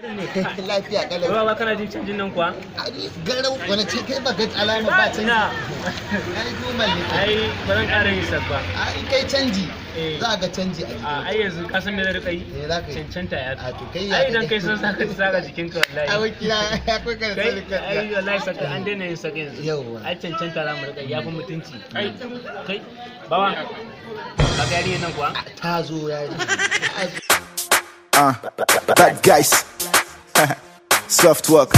Lafiya kalau. Ba kana jin canjin nan kuwa? Garau wani ce kai baka alama ba canji. Ai dumal ne. Ai ba zan ƙara yin sabba. Ai kai canji. Za ga canji a jikin. Ai yanzu ka san me zai rika yi? Cancanta ya. A to kai ya. Ai idan kai san saka jikinka wallahi. Ai wakila ya kai ka sarka. Ai wallahi saka an daina yin saka yanzu. Yawwa. Ai cancanta za mu rika yafi mutunci. Kai bawa. Ka ga yarinya nan kuwa? Ta zo yari. Bad guys. Soft work.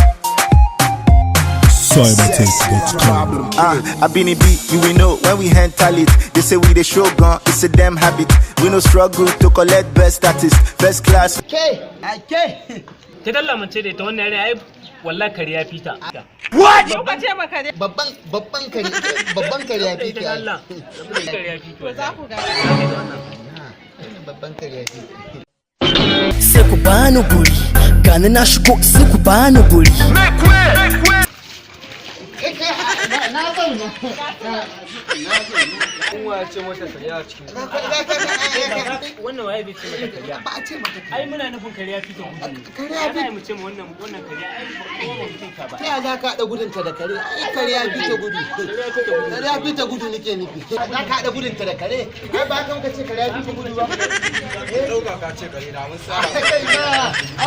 I been a beat, you will know when we handle it. They say we the show gun, it's a damn habit. We no struggle to collect best artist, first class. Okay. Ke dalla mun ce da ita wannan yare ai wallahi kariya fita. What? Ka ce maka dai. Babban kariya fita. Ke dalla. Kariya fita. Za ku ga. Babban kariya fita. Sai ku bani guri, gani na shigo sai ku bani guri. Na zauna. Ce mata kariya cikin. Wannan waye bai ce mata kariya? Ba a ce mata. Ai muna nufin kariya fita gudu. Kariya fita mu ce mu wannan kariya ai ba mutum ka ba. Ta ya za ka haɗa gudunta da kare? Ai kariya fita gudu. Kariya fita gudu nake nufi. Za ka haɗa gudunta da kare? Ai ba haka muka ce kariya fita gudu ba. Ɗauka ka ce kare na mun sa. Ai